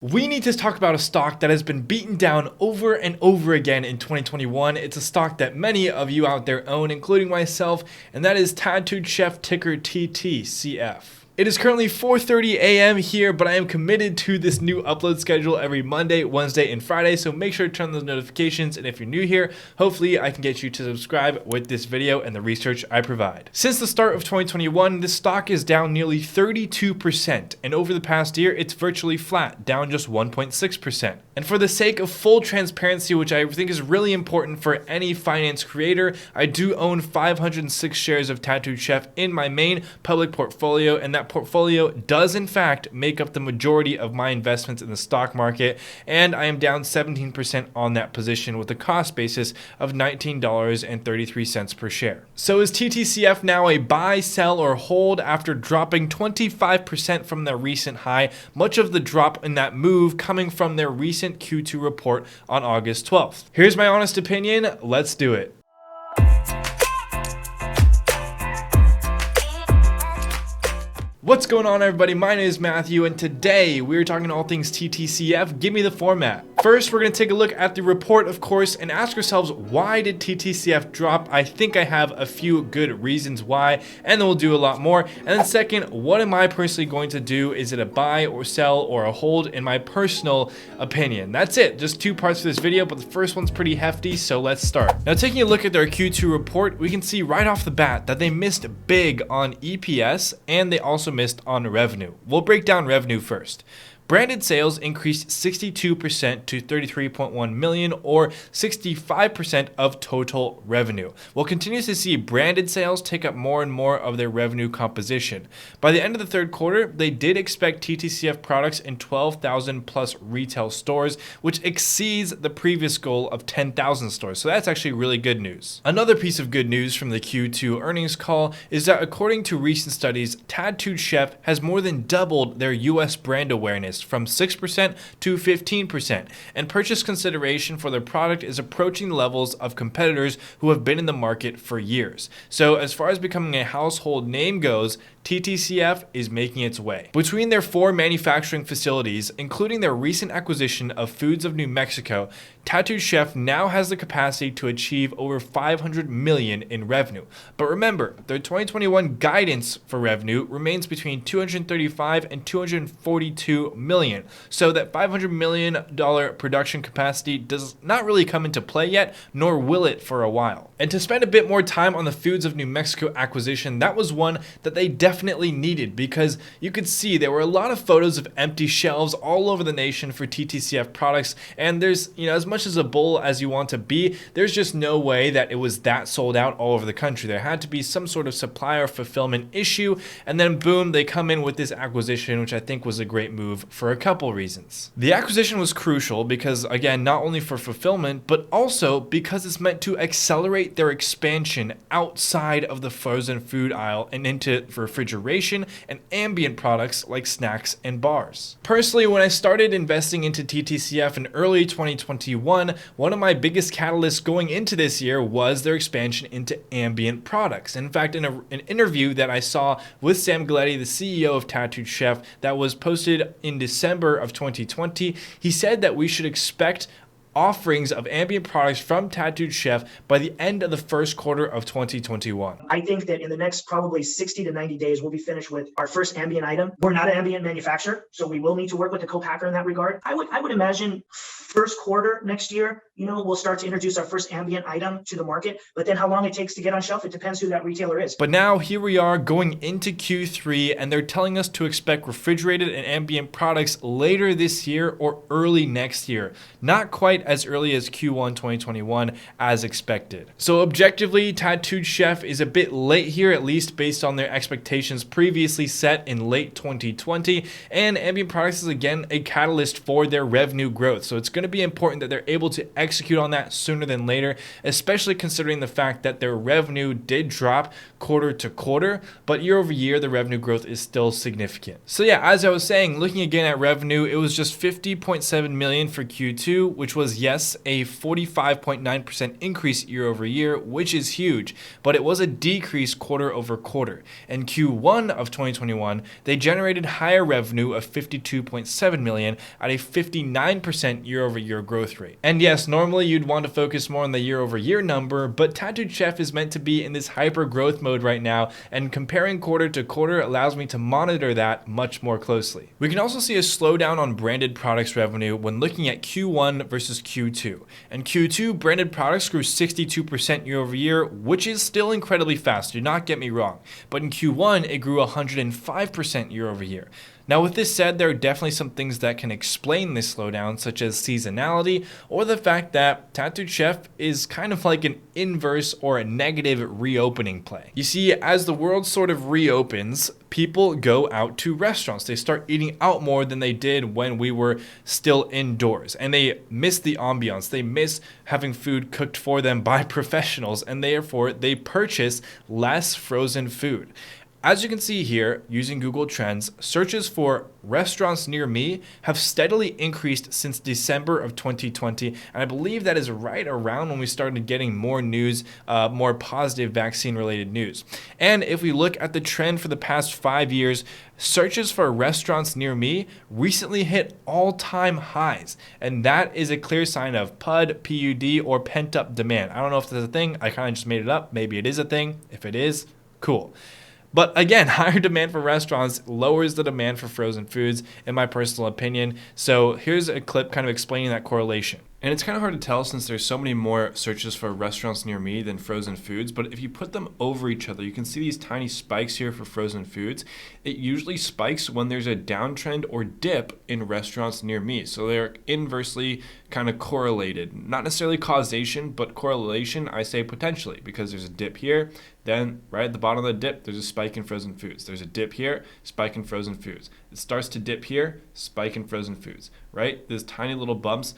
We need to talk about a stock that has been beaten down over and over again in 2021. It's a stock that many of you out there own, including myself, and that is Tattooed Chef, ticker TTCF. It is currently 4:30 a.m. here, but I am committed to this new upload schedule every Monday, Wednesday, and Friday, so make sure to turn on those notifications, and if you're new here, hopefully I can get you to subscribe with this video and the research I provide. Since the start of 2021, this stock is down nearly 32%, and over the past year, it's virtually flat, down just 1.6%. And for the sake of full transparency, which I think is really important for any finance creator, I do own 506 shares of Tattooed Chef in my main public portfolio, and that portfolio does in fact make up the majority of my investments in the stock market, and I am down 17% on that position with a cost basis of $19.33 per share. So is TTCF now a buy, sell, or hold after dropping 25% from their recent high? Much of the drop in that move coming from their recent Q2 report on August 12th. Here's my honest opinion. Let's do it. What's going on, everybody? My name is Matthew, and today we're talking all things TTCF. Give me the format. First, we're going to take a look at the report, of course, and ask ourselves, why did TTCF drop? I think I have a few good reasons why, and then we'll do a lot more. And then second, what am I personally going to do? Is it a buy or sell or a hold in my personal opinion? That's it. Just two parts of this video, but the first one's pretty hefty, so let's start. Now, taking a look at their Q2 report, we can see right off the bat that they missed big on EPS, and they also missed on revenue. We'll break down revenue first. Branded sales increased 62% to 33.1 million, or 65% of total revenue. We'll continue to see branded sales take up more and more of their revenue composition. By the end of the third quarter, they did expect TTCF products in 12,000 plus retail stores, which exceeds the previous goal of 10,000 stores. So that's actually really good news. Another piece of good news from the Q2 earnings call is that according to recent studies, Tattooed Chef has more than doubled their US brand awareness from 6% to 15%, and purchase consideration for their product is approaching the levels of competitors who have been in the market for years. So as far as becoming a household name goes, TTCF is making its way. Between their 4 manufacturing facilities, including their recent acquisition of Foods of New Mexico, Tattooed Chef now has the capacity to achieve over 500 million in revenue. But remember, their 2021 guidance for revenue remains between 235 and 242 million. So that $500 million production capacity does not really come into play yet, nor will it for a while. And to spend a bit more time on the Foods of New Mexico acquisition, that was one that they definitely needed, because you could see there were a lot of photos of empty shelves all over the nation for TTCF products, and there's, as much as a bull as you want to be, there's just no way that it was that sold out all over the country. There had to be some sort of supplier fulfillment issue, and then boom, they come in with this acquisition, which I think was a great move for a couple reasons. The acquisition was crucial because, again, not only for fulfillment, but also because it's meant to accelerate their expansion outside of the frozen food aisle and into refrigeration and ambient products like snacks and bars. Personally, when I started investing into TTCF in early 2021, one of my biggest catalysts going into this year was their expansion into ambient products. In fact, in an interview that I saw with Sam Galletti, the CEO of Tattooed Chef, that was posted in December of 2020, he said that we should expect offerings of ambient products from Tattooed Chef by the end of the first quarter of 2021. I think that in the next probably 60 to 90 days, we'll be finished with our first ambient item. We're not an ambient manufacturer, so we will need to work with the co-packer in that regard. I would imagine first quarter next year, we'll start to introduce our first ambient item to the market, but then how long it takes to get on shelf, it depends who that retailer is. But now here we are going into Q3, and they're telling us to expect refrigerated and ambient products later this year or early next year. Not quite as early as Q1 2021 as expected. So objectively, Tattooed Chef is a bit late here, at least based on their expectations previously set in late 2020, and ambient products is again a catalyst for their revenue growth. So it's going going to be important that they're able to execute on that sooner than later, especially considering the fact that their revenue did drop quarter to quarter, but year over year, the revenue growth is still significant. So yeah, as I was saying, looking again at revenue, it was just $50.7 million for Q2, which was, yes, a 45.9% increase year over year, which is huge, but it was a decrease quarter over quarter. In Q1 of 2021, they generated higher revenue of $52.7 million at a 59% year over year growth rate. And yes, normally you'd want to focus more on the year over year number, but Tattooed Chef is meant to be in this hyper growth mode right now, and comparing quarter to quarter allows me to monitor that much more closely. We can also see a slowdown on branded products revenue when looking at Q1 versus Q2. In Q2, branded products grew 62% year over year, which is still incredibly fast, do not get me wrong. But in Q1, it grew 105% year over year. Now, with this said, there are definitely some things that can explain this slowdown, such as seasonality or the fact that Tattooed Chef is kind of like an inverse or a negative reopening play. You see, as the world sort of reopens, people go out to restaurants. They start eating out more than they did when we were still indoors, and they miss the ambiance. They miss having food cooked for them by professionals, and therefore they purchase less frozen food. As you can see here, using Google Trends, searches for restaurants near me have steadily increased since December of 2020, and I believe that is right around when we started getting more news, more positive vaccine-related news. And if we look at the trend for the past 5 years, searches for restaurants near me recently hit all-time highs, and that is a clear sign of PUD, or pent-up demand. I don't know if that's a thing. I kind of just made it up. Maybe it is a thing. If it is, cool. But again, higher demand for restaurants lowers the demand for frozen foods, in my personal opinion. So here's a clip kind of explaining that correlation. And it's kind of hard to tell since there's so many more searches for restaurants near me than frozen foods, but if you put them over each other, you can see these tiny spikes here for frozen foods. It usually spikes when there's a downtrend or dip in restaurants near me. So they're inversely kind of correlated. Not necessarily causation, but correlation, I say potentially, because there's a dip here, then right at the bottom of the dip, there's a spike in frozen foods. There's a dip here, spike in frozen foods. It starts to dip here, spike in frozen foods, right? These tiny little bumps.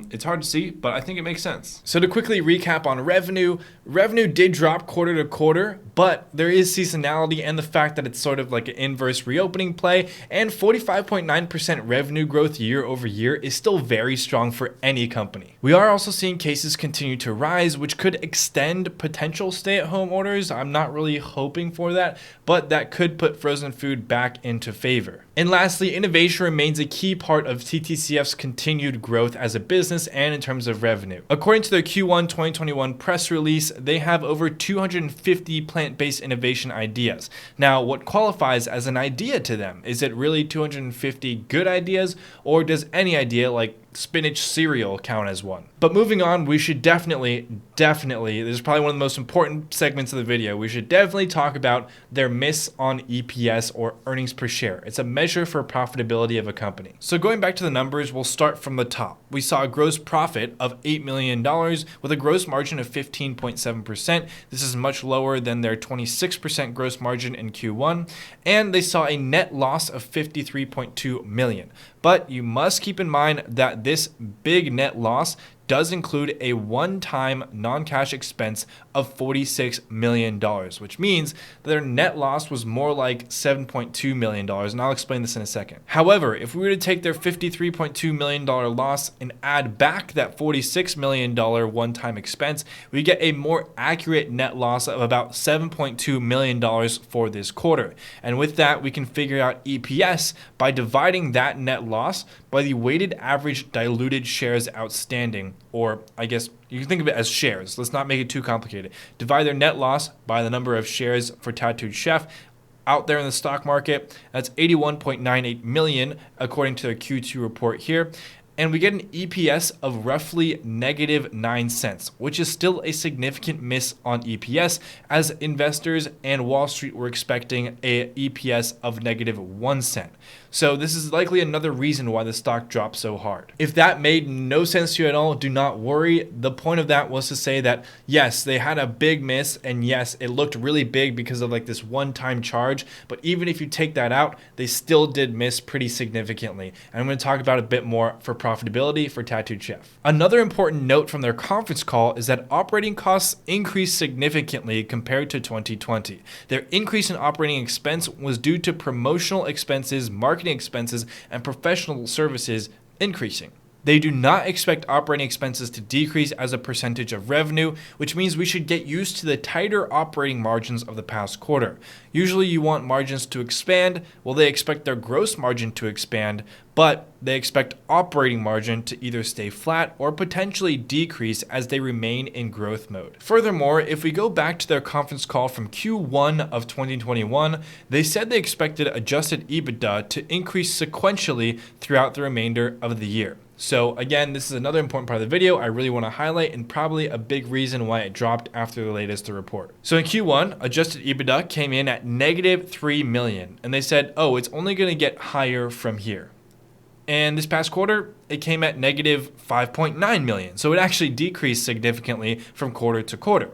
It's hard to see, but I think it makes sense. So to quickly recap on revenue did drop quarter to quarter, but there is seasonality and the fact that it's sort of like an inverse reopening play, and 45.9% revenue growth year over year is still very strong for any company. We are also seeing cases continue to rise, which could extend potential stay-at-home orders. I'm not really hoping for that, but that could put frozen food back into favor. And lastly, innovation remains a key part of TTCF's continued growth as a business and in terms of revenue. According to their Q1 2021 press release, they have over 250 plant-based innovation ideas. Now, what qualifies as an idea to them? Is it really 250 good ideas, or does any idea like spinach cereal count as one? But moving on, we should definitely, this is probably one of the most important segments of the video, we should definitely talk about their miss on EPS, or earnings per share. It's a measure for profitability of a company. So going back to the numbers, we'll start from the top. We saw a gross profit of $8 million with a gross margin of 15.7%. This is much lower than their 26% gross margin in Q1. And they saw a net loss of $53.2 million. But you must keep in mind that this big net loss does include a one-time non-cash expense of $46 million, which means that their net loss was more like $7.2 million, and I'll explain this in a second. However, if we were to take their $53.2 million loss and add back that $46 million one-time expense, we get a more accurate net loss of about $7.2 million for this quarter. And with that, we can figure out EPS by dividing that net loss by the weighted average diluted shares outstanding, or I guess you can think of it as shares. Let's not make it too complicated. Divide their net loss by the number of shares for Tattooed Chef out there in the stock market. That's 81.98 million according to their Q2 report here. And we get an EPS of roughly -9 cents, which is still a significant miss on EPS, as investors and Wall Street were expecting a EPS of -1 cent. So this is likely another reason why the stock dropped so hard. If that made no sense to you at all, do not worry. The point of that was to say that yes, they had a big miss, and yes, it looked really big because of like this one-time charge, but even if you take that out, they still did miss pretty significantly. And I'm going to talk about a bit more for profitability for Tattooed Chef. Another important note from their conference call is that operating costs increased significantly compared to 2020. Their increase in operating expense was due to promotional expenses, marketing expenses, and professional services increasing. They do not expect operating expenses to decrease as a percentage of revenue, which means we should get used to the tighter operating margins of the past quarter. Usually you want margins to expand. Well, they expect their gross margin to expand, but they expect operating margin to either stay flat or potentially decrease as they remain in growth mode. Furthermore, if we go back to their conference call from Q1 of 2021, they said they expected adjusted EBITDA to increase sequentially throughout the remainder of the year. So again, this is another important part of the video I really want to highlight, and probably a big reason why it dropped after the latest report. So in Q1, adjusted EBITDA came in at -$3 million, and they said, oh, it's only going to get higher from here. And this past quarter, it came at -$5.9 million. So it actually decreased significantly from quarter to quarter.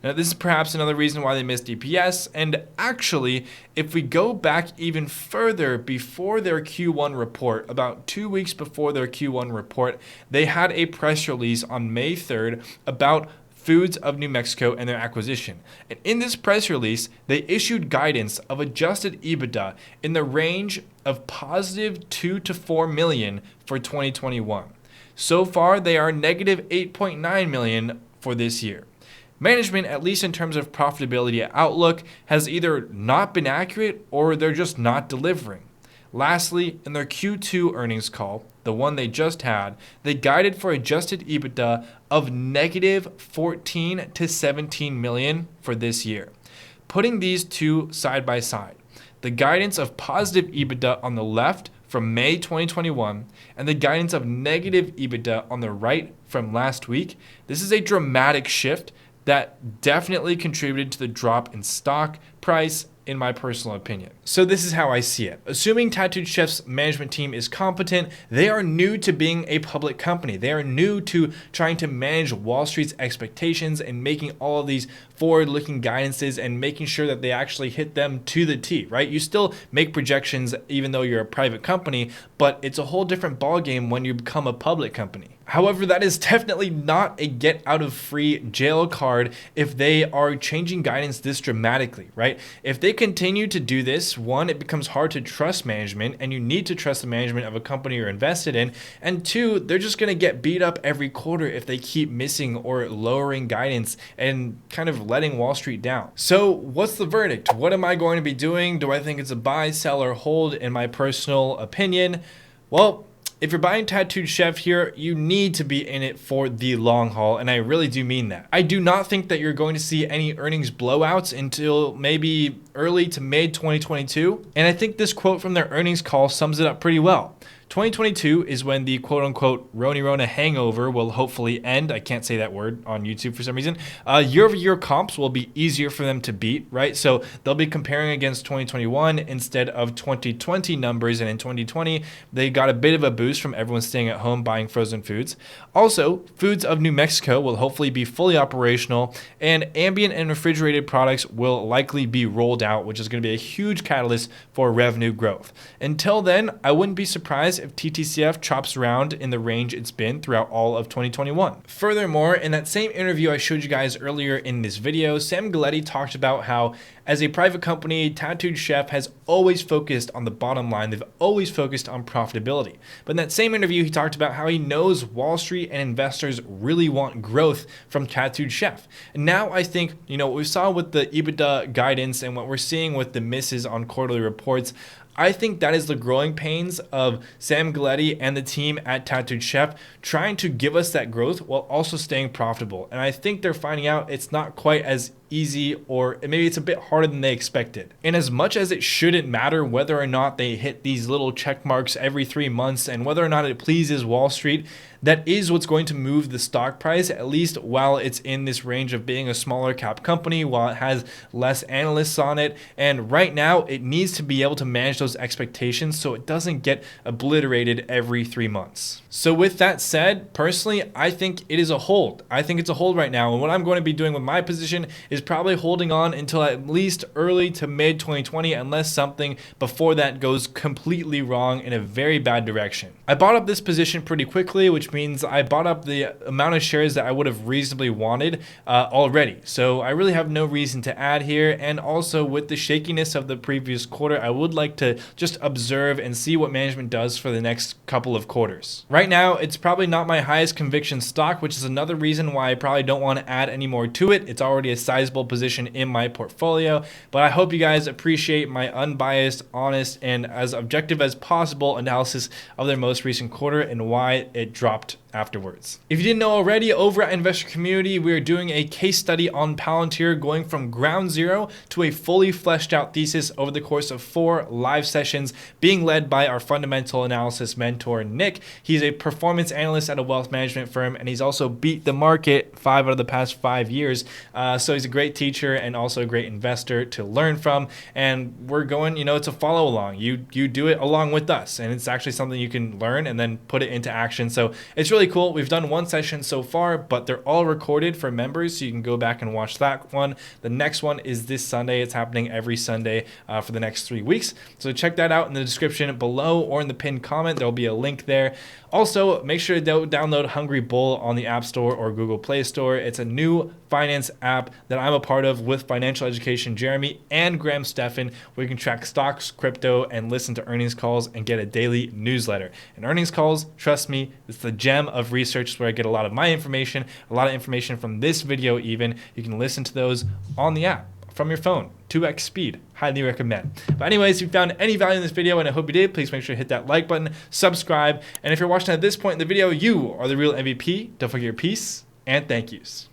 Now, this is perhaps another reason why they missed EPS. And actually, if we go back even further before their Q1 report, about 2 weeks before their Q1 report, they had a press release on May 3rd about Foods of New Mexico and their acquisition. And in this press release, they issued guidance of adjusted EBITDA in the range of +2 to 4 million for 2021. So far, they are -$8.9 million for this year. Management, at least in terms of profitability outlook, has either not been accurate or they're just not delivering. Lastly, in their Q2 earnings call, the one they just had, they guided for adjusted EBITDA of -14 to 17 million for this year. Putting these two side by side, the guidance of positive EBITDA on the left from May 2021 and the guidance of negative EBITDA on the right from last week, this is a dramatic shift that definitely contributed to the drop in stock price, in my personal opinion. So this is how I see it. Assuming Tattooed Chef's management team is competent, they are new to being a public company. They are new to trying to manage Wall Street's expectations and making all of these forward-looking guidances and making sure that they actually hit them to the T, right? You still make projections even though you're a private company, but it's a whole different ballgame when you become a public company. However, that is definitely not a get out of free jail card if they are changing guidance this dramatically, right? If they continue to do this, one, it becomes hard to trust management, and you need to trust the management of a company you're invested in. And two, they're just going to get beat up every quarter if they keep missing or lowering guidance and kind of letting Wall Street down. So what's the verdict? What am I going to be doing? Do I think it's a buy, sell, or hold in my personal opinion? Well, if you're buying Tattooed Chef here, you need to be in it for the long haul, and I really do mean that. I do not think that you're going to see any earnings blowouts until maybe early to mid 2022, and I think this quote from their earnings call sums it up pretty well. 2022 is when the quote-unquote Rona hangover will hopefully end. I can't say that word on YouTube for some reason. Year-over-year comps will be easier for them to beat, right? So they'll be comparing against 2021 instead of 2020 numbers. And in 2020, they got a bit of a boost from everyone staying at home buying frozen foods. Also, Foods of New Mexico will hopefully be fully operational, and ambient and refrigerated products will likely be rolled out, which is going to be a huge catalyst for revenue growth. Until then, I wouldn't be surprised if TTCF chops around in the range it's been throughout all of 2021. Furthermore, in that same interview I showed you guys earlier in this video, Sam Galletti talked about how as a private company, Tattooed Chef has always focused on the bottom line. They've always focused on profitability. But in that same interview, he talked about how he knows Wall Street and investors really want growth from Tattooed Chef. And now I think, what we saw with the EBITDA guidance and what we're seeing with the misses on quarterly reports, I think that is the growing pains of Sam Galletti and the team at Tattooed Chef trying to give us that growth while also staying profitable. And I think they're finding out it's not quite as easy, or maybe it's a bit harder than they expected. And as much as it shouldn't matter whether or not they hit these little check marks every 3 months and whether or not it pleases Wall Street, that is what's going to move the stock price, at least while it's in this range of being a smaller cap company, while it has less analysts on it. And right now, it needs to be able to manage those those expectations so it doesn't get obliterated every 3 months. So with that said, personally, I think it is a hold. I think it's a hold right now. And what I'm going to be doing with my position is probably holding on until at least early to mid 2020, unless something before that goes completely wrong in a very bad direction. I bought up this position pretty quickly, which means I bought up the amount of shares that I would have reasonably wanted already. So I really have no reason to add here. And also with the shakiness of the previous quarter, I would like to just observe and see what management does for the next couple of quarters. Right now, it's probably not my highest conviction stock, which is another reason why I probably don't want to add any more to it. It's already a sizable position in my portfolio, but I hope you guys appreciate my unbiased, honest, and as objective as possible analysis of their most recent quarter and why it dropped afterwards. If you didn't know already, over at Investor Community, we are doing a case study on Palantir, going from ground zero to a fully fleshed out thesis over the course of 4 live sessions, being led by our fundamental analysis mentor, Nick. He's a performance analyst at a wealth management firm, and he's also beat the market 5 out of the past 5 years. So he's a great teacher and also a great investor to learn from. And we're going, it's a follow along. You do it along with us, and it's actually something you can learn and then put it into action. So it's really cool. We've done 1 session so far, but they're all recorded for members, so you can go back and watch that one. The next one is this Sunday. It's happening every Sunday for the next 3 weeks. So check that out in the description below or in the pinned comment. There'll be a link there. Also, make sure to download Hungry Bull on the App Store or Google Play Store. It's a new finance app that I'm a part of with Financial Education Jeremy and Graham Stephan, where you can track stocks, crypto, and listen to earnings calls and get a daily newsletter. And earnings calls, trust me, it's the gem of research. It's where I get a lot of my information, a lot of information from this video even. You can listen to those on the app from your phone, 2x speed. Highly recommend. But anyways, if you found any value in this video, and I hope you did, please make sure to hit that like button, subscribe, and if you're watching at this point in the video, you are the real MVP. Don't forget your peace and thank yous.